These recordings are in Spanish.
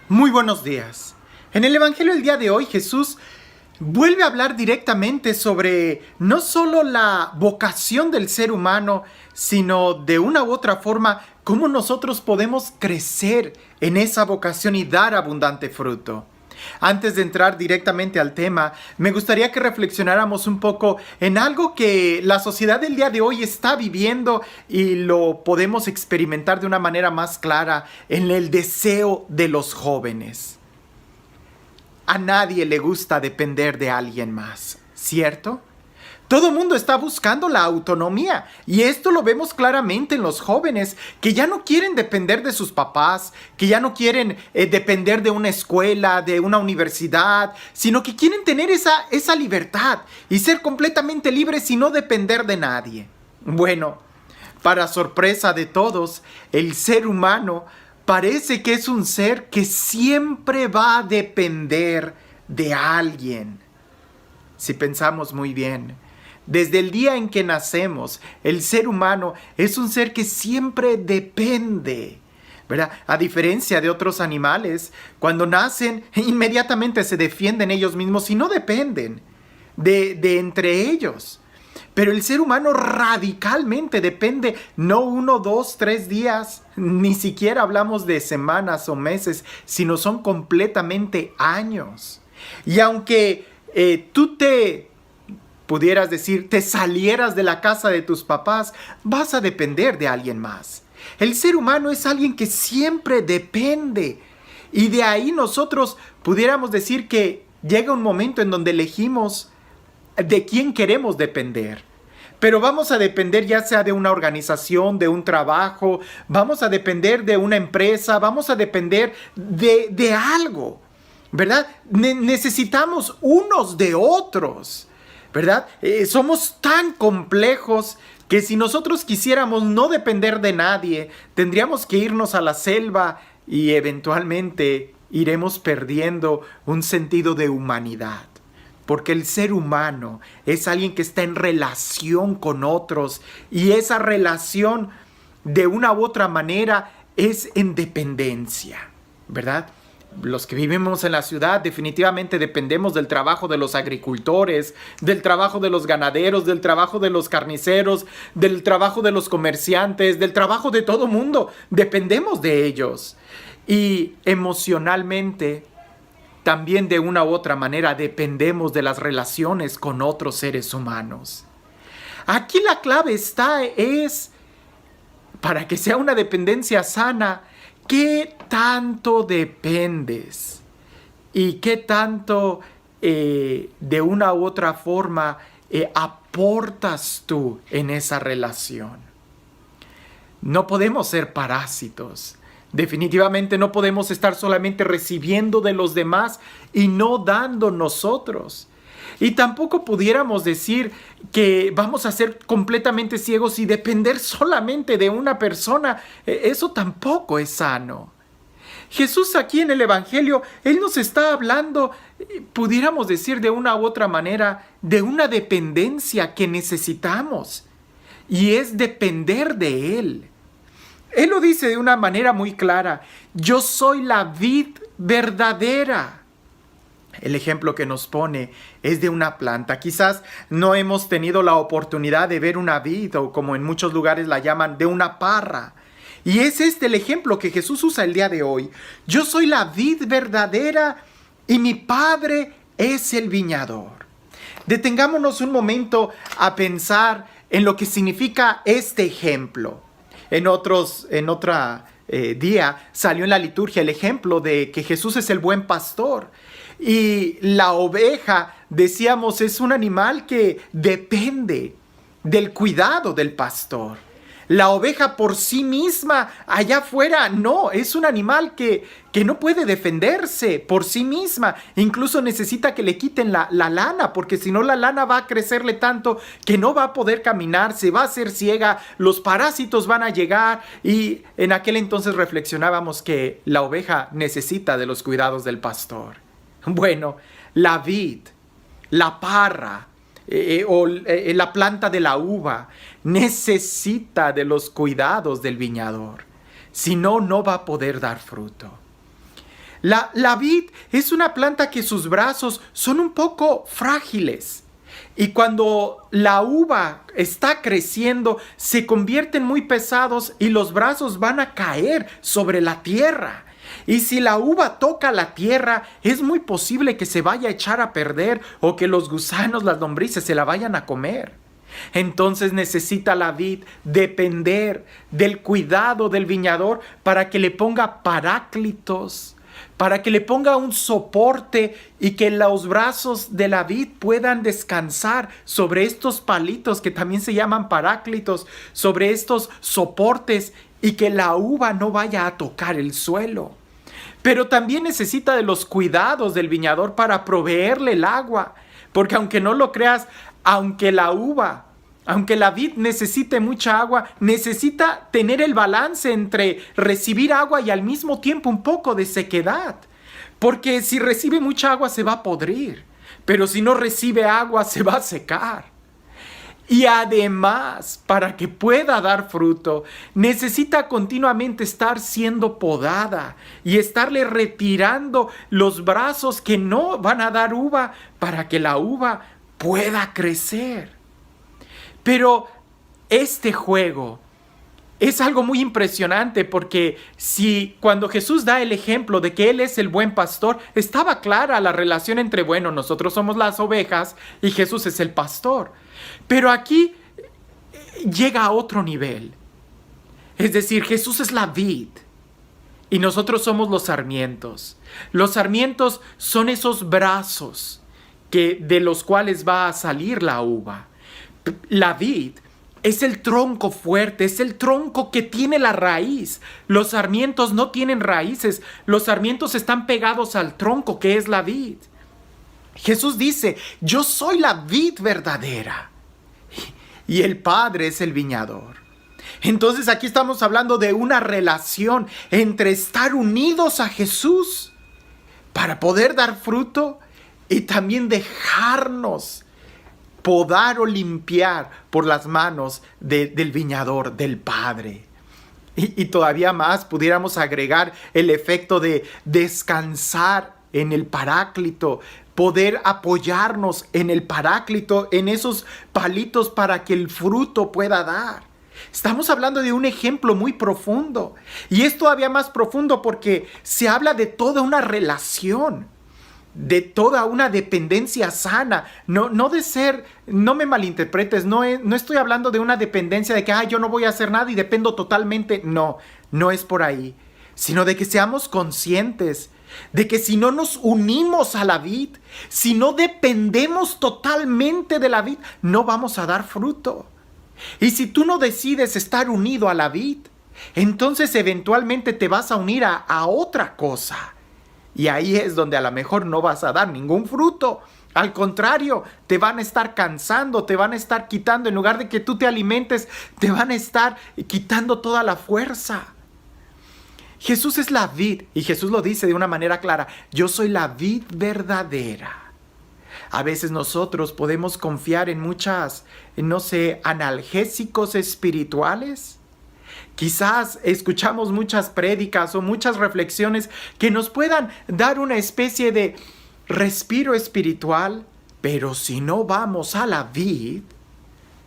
Muy buenos días. En el Evangelio del día de hoy, Jesús vuelve a hablar directamente sobre no solo la vocación del ser humano, sino de una u otra forma, cómo nosotros podemos crecer en esa vocación y dar abundante fruto. Antes de entrar directamente al tema, me gustaría que reflexionáramos un poco en algo que la sociedad del día de hoy está viviendo y lo podemos experimentar de una manera más clara en el deseo de los jóvenes. A nadie le gusta depender de alguien más, ¿cierto? Todo el mundo está buscando la autonomía y esto lo vemos claramente en los jóvenes que ya no quieren depender de sus papás, que ya no quieren depender de una escuela, de una universidad, sino que quieren tener esa libertad y ser completamente libres y no depender de nadie. Bueno, para sorpresa de todos, el ser humano parece que es un ser que siempre va a depender de alguien. Si pensamos muy bien, desde el día en que nacemos, el ser humano es un ser que siempre depende, ¿verdad? A diferencia de otros animales, cuando nacen, inmediatamente se defienden ellos mismos y no dependen de entre ellos. Pero el ser humano radicalmente depende, no 1, 2, 3 días, ni siquiera hablamos de semanas o meses, sino son completamente años. Y aunque tú pudieras decir, te salieras de la casa de tus papás, vas a depender de alguien más. El ser humano es alguien que siempre depende. Y de ahí nosotros pudiéramos decir que llega un momento en donde elegimos de quién queremos depender. Pero vamos a depender ya sea de una organización, de un trabajo, vamos a depender de una empresa, vamos a depender de algo, ¿verdad? Necesitamos unos de otros, ¿verdad? Somos tan complejos que si nosotros quisiéramos no depender de nadie, tendríamos que irnos a la selva y eventualmente iremos perdiendo un sentido de humanidad. Porque el ser humano es alguien que está en relación con otros y esa relación de una u otra manera es en dependencia, ¿verdad? Los que vivimos en la ciudad definitivamente dependemos del trabajo de los agricultores, del trabajo de los ganaderos, del trabajo de los carniceros, del trabajo de los comerciantes, del trabajo de todo mundo. Dependemos de ellos. Y emocionalmente, también de una u otra manera dependemos de las relaciones con otros seres humanos. Aquí la clave es, para que sea una dependencia sana, ¿qué tanto dependes? ¿Y qué tanto de una u otra forma aportas tú en esa relación? No podemos ser parásitos. Definitivamente no podemos estar solamente recibiendo de los demás y no dando nosotros. Y tampoco pudiéramos decir que vamos a ser completamente ciegos y depender solamente de una persona. Eso tampoco es sano. Jesús aquí en el Evangelio, Él nos está hablando, pudiéramos decir de una u otra manera, de una dependencia que necesitamos. Y es depender de Él. Él lo dice de una manera muy clara. Yo soy la vid verdadera. El ejemplo que nos pone es de una planta. Quizás no hemos tenido la oportunidad de ver una vid o como en muchos lugares la llaman, de una parra. Y es este el ejemplo que Jesús usa el día de hoy. Yo soy la vid verdadera y mi Padre es el viñador. Detengámonos un momento a pensar en lo que significa este ejemplo. En otro día salió en la liturgia el ejemplo de que Jesús es el buen pastor. Y la oveja, decíamos, es un animal que depende del cuidado del pastor. La oveja por sí misma allá afuera no, es un animal que no puede defenderse por sí misma. Incluso necesita que le quiten la lana, porque si no la lana va a crecerle tanto que no va a poder caminar, se va a hacer ciega, los parásitos van a llegar. Y en aquel entonces reflexionábamos que la oveja necesita de los cuidados del pastor. Bueno, la vid, la parra, la planta de la uva necesita de los cuidados del viñador. Si no, no va a poder dar fruto. La vid es una planta que sus brazos son un poco frágiles. Y cuando la uva está creciendo, se convierten muy pesados y los brazos van a caer sobre la tierra. Y si la uva toca la tierra, es muy posible que se vaya a echar a perder o que los gusanos, las lombrices, se la vayan a comer. Entonces necesita la vid depender del cuidado del viñador para que le ponga paráclitos, para que le ponga un soporte y que los brazos de la vid puedan descansar sobre estos palitos que también se llaman paráclitos, sobre estos soportes, y que la uva no vaya a tocar el suelo. Pero también necesita de los cuidados del viñador para proveerle el agua, porque aunque no lo creas, aunque la vid necesite mucha agua, necesita tener el balance entre recibir agua y al mismo tiempo un poco de sequedad. Porque si recibe mucha agua se va a podrir, pero si no recibe agua se va a secar. Y además, para que pueda dar fruto, necesita continuamente estar siendo podada y estarle retirando los brazos que no van a dar uva para que la uva pueda crecer. Pero este juego es algo muy impresionante, porque si cuando Jesús da el ejemplo de que Él es el buen pastor, estaba clara la relación entre, bueno, nosotros somos las ovejas y Jesús es el pastor. Pero aquí llega a otro nivel. Es decir, Jesús es la vid y nosotros somos los sarmientos. Los sarmientos son esos brazos de los cuales va a salir la uva. La vid es el tronco fuerte, es el tronco que tiene la raíz. Los sarmientos no tienen raíces, los sarmientos están pegados al tronco que es la vid. Jesús dice, yo soy la vid verdadera y el Padre es el viñador. Entonces aquí estamos hablando de una relación entre estar unidos a Jesús para poder dar fruto y también dejarnos podar o limpiar por las manos del viñador, del Padre. Y todavía más pudiéramos agregar el efecto de descansar en el Paráclito, poder apoyarnos en el Paráclito, en esos palitos para que el fruto pueda dar. Estamos hablando de un ejemplo muy profundo, y es todavía más profundo porque se habla de toda una relación, de toda una dependencia sana, no me malinterpretes, no estoy hablando de una dependencia de que yo no voy a hacer nada y dependo totalmente, no es por ahí, sino de que seamos conscientes de que si no nos unimos a la vid, si no dependemos totalmente de la vid, no vamos a dar fruto. Y si tú no decides estar unido a la vid, entonces eventualmente te vas a unir a otra cosa. Y ahí es donde a lo mejor no vas a dar ningún fruto. Al contrario, te van a estar cansando, te van a estar quitando. En lugar de que tú te alimentes, te van a estar quitando toda la fuerza. Jesús es la vid, y Jesús lo dice de una manera clara. Yo soy la vid verdadera. A veces nosotros podemos confiar en analgésicos espirituales. Quizás escuchamos muchas prédicas o muchas reflexiones que nos puedan dar una especie de respiro espiritual, pero si no vamos a la vid,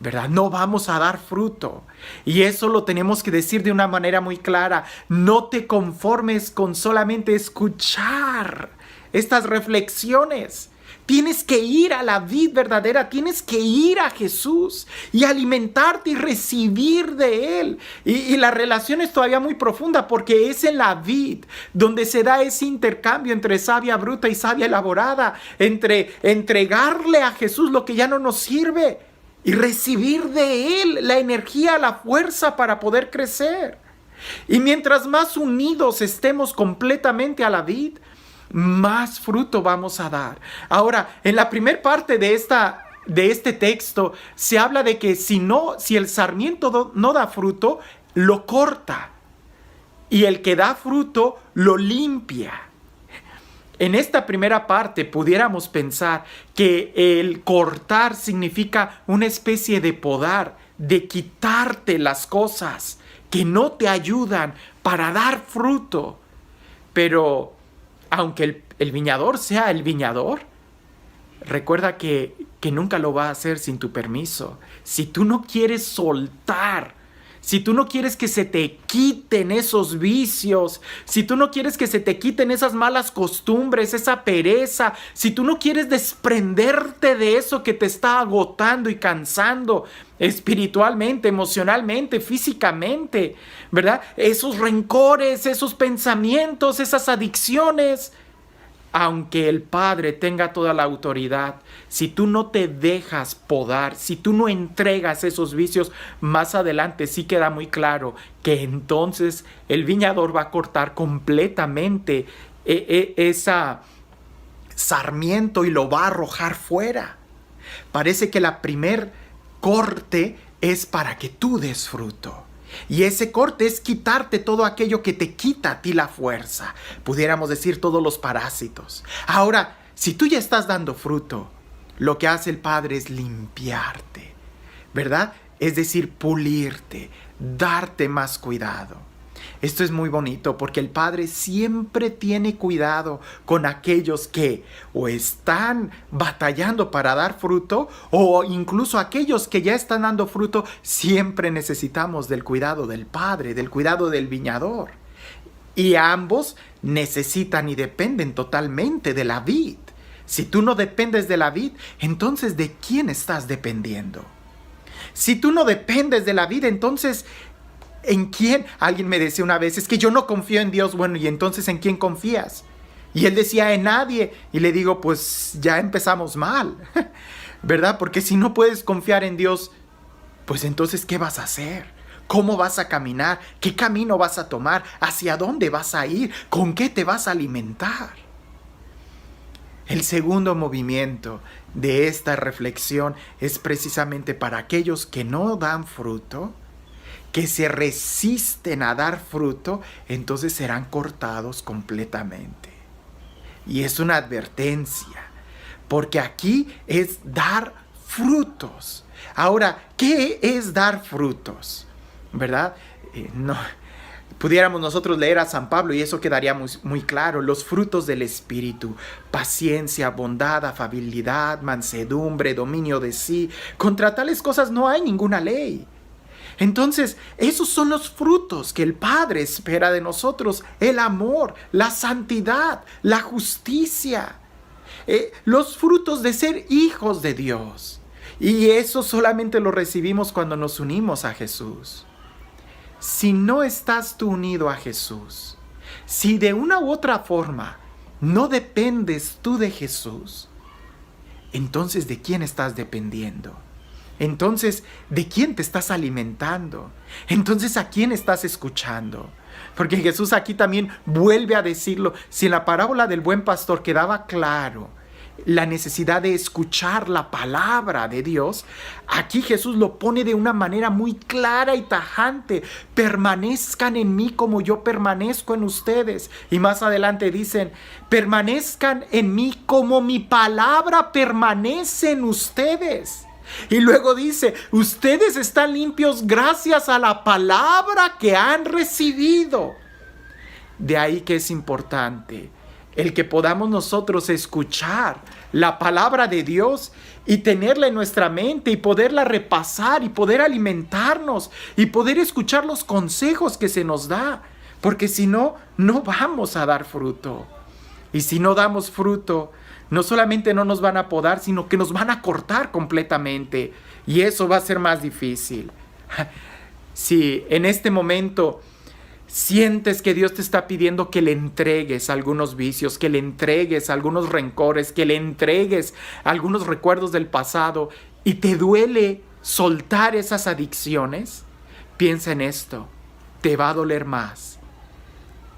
¿verdad? No vamos a dar fruto. Y eso lo tenemos que decir de una manera muy clara. No te conformes con solamente escuchar estas reflexiones. Tienes que ir a la vid verdadera, tienes que ir a Jesús y alimentarte y recibir de Él. Y la relación es todavía muy profunda, porque es en la vid donde se da ese intercambio entre savia bruta y savia elaborada, entre entregarle a Jesús lo que ya no nos sirve y recibir de Él la energía, la fuerza para poder crecer. Y mientras más unidos estemos completamente a la vid, más fruto vamos a dar. Ahora, en la primera parte de este texto se habla de que si el sarmiento no da fruto, lo corta, y el que da fruto lo limpia. En esta primera parte pudiéramos pensar que el cortar significa una especie de podar, de quitarte las cosas que no te ayudan para dar fruto. Pero aunque el viñador sea el viñador, recuerda que nunca lo va a hacer sin tu permiso. Si tú no quieres soltar, si tú no quieres que se te quiten esos vicios, si tú no quieres que se te quiten esas malas costumbres, esa pereza, si tú no quieres desprenderte de eso que te está agotando y cansando espiritualmente, emocionalmente, físicamente, ¿verdad? Esos rencores, esos pensamientos, esas adicciones. Aunque el Padre tenga toda la autoridad, si tú no te dejas podar, si tú no entregas esos vicios, más adelante sí queda muy claro que entonces el viñador va a cortar completamente esa sarmiento y lo va a arrojar fuera. Parece que la primer corte es para que tú des fruto. Y ese corte es quitarte todo aquello que te quita a ti la fuerza. Pudiéramos decir todos los parásitos. Ahora, si tú ya estás dando fruto, lo que hace el Padre es limpiarte, ¿verdad? Es decir, pulirte, darte más cuidado. Esto es muy bonito porque el Padre siempre tiene cuidado con aquellos que o están batallando para dar fruto o incluso aquellos que ya están dando fruto. Siempre necesitamos del cuidado del Padre, del cuidado del viñador. Y ambos necesitan y dependen totalmente de la vid. Si tú no dependes de la vid, entonces ¿de quién estás dependiendo? Si tú no dependes de la vid, entonces ¿en quién? Alguien me decía una vez, es que yo no confío en Dios. Bueno, ¿y entonces en quién confías? Y él decía, en nadie. Y le digo, pues ya empezamos mal, ¿verdad? Porque si no puedes confiar en Dios, pues entonces ¿qué vas a hacer? ¿Cómo vas a caminar? ¿Qué camino vas a tomar? ¿Hacia dónde vas a ir? ¿Con qué te vas a alimentar? El segundo movimiento de esta reflexión es precisamente para aquellos que no dan fruto, que se resisten a dar fruto, entonces serán cortados completamente. Y es una advertencia, porque aquí es dar frutos. Ahora, ¿qué es dar frutos? ¿Verdad? No, pudiéramos nosotros leer a San Pablo y eso quedaría muy, muy claro. Los frutos del Espíritu: paciencia, bondad, afabilidad, mansedumbre, dominio de sí. Contra tales cosas no hay ninguna ley. Entonces, esos son los frutos que el Padre espera de nosotros: el amor, la santidad, la justicia, los frutos de ser hijos de Dios. Y eso solamente lo recibimos cuando nos unimos a Jesús. Si no estás tú unido a Jesús, si de una u otra forma no dependes tú de Jesús, entonces ¿de quién estás dependiendo? Entonces, ¿de quién te estás alimentando? Entonces, ¿a quién estás escuchando? Porque Jesús aquí también vuelve a decirlo. Si en la parábola del buen pastor quedaba claro la necesidad de escuchar la palabra de Dios, aquí Jesús lo pone de una manera muy clara y tajante: permanezcan en mí como yo permanezco en ustedes. Y más adelante dicen: permanezcan en mí como mi palabra permanece en ustedes. Y luego dice: ustedes están limpios gracias a la palabra que han recibido. De ahí que es importante el que podamos nosotros escuchar la palabra de Dios y tenerla en nuestra mente y poderla repasar y poder alimentarnos y poder escuchar los consejos que se nos da. Porque si no, no vamos a dar fruto. Y si no damos fruto, no solamente no nos van a podar, sino que nos van a cortar completamente. Y eso va a ser más difícil. Si en este momento sientes que Dios te está pidiendo que le entregues algunos vicios, que le entregues algunos rencores, que le entregues algunos recuerdos del pasado y te duele soltar esas adicciones, piensa en esto: te va a doler más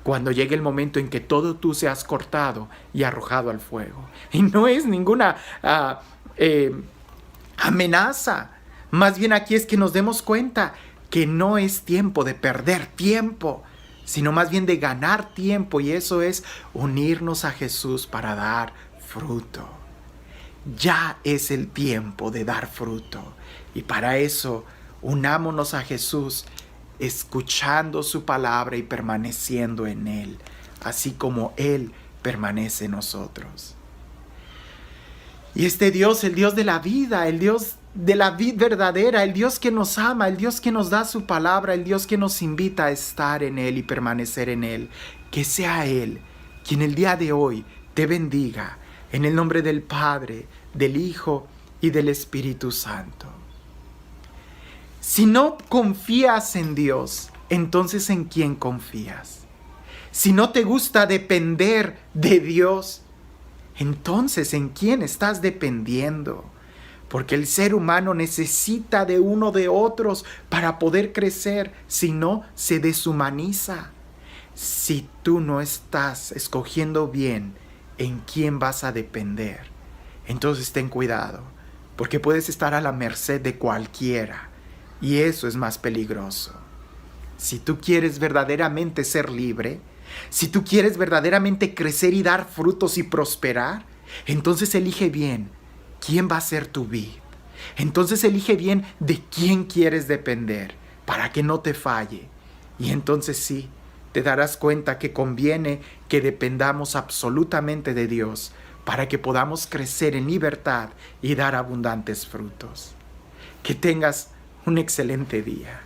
cuando llegue el momento en que todo tú seas cortado y arrojado al fuego. Y no es ninguna amenaza. Más bien aquí es que nos demos cuenta que no es tiempo de perder tiempo, sino más bien de ganar tiempo. Y eso es unirnos a Jesús para dar fruto. Ya es el tiempo de dar fruto. Y para eso, unámonos a Jesús, escuchando su palabra y permaneciendo en Él, así como Él permanece en nosotros. Y este Dios, el Dios de la vida, el Dios de la vida verdadera, el Dios que nos ama, el Dios que nos da su palabra, el Dios que nos invita a estar en Él y permanecer en Él, que sea Él quien el día de hoy te bendiga, en el nombre del Padre, del Hijo y del Espíritu Santo. Si no confías en Dios, entonces ¿en quién confías? Si no te gusta depender de Dios, entonces ¿en quién estás dependiendo? Porque el ser humano necesita de uno de otros para poder crecer, si no se deshumaniza. Si tú no estás escogiendo bien en quién vas a depender, entonces ten cuidado, porque puedes estar a la merced de cualquiera, y eso es más peligroso. Si tú quieres verdaderamente ser libre, si tú quieres verdaderamente crecer y dar frutos y prosperar, entonces elige bien quién va a ser tu vid. Entonces elige bien de quién quieres depender para que no te falle. Y entonces sí, te darás cuenta que conviene que dependamos absolutamente de Dios para que podamos crecer en libertad y dar abundantes frutos. Que tengas un excelente día.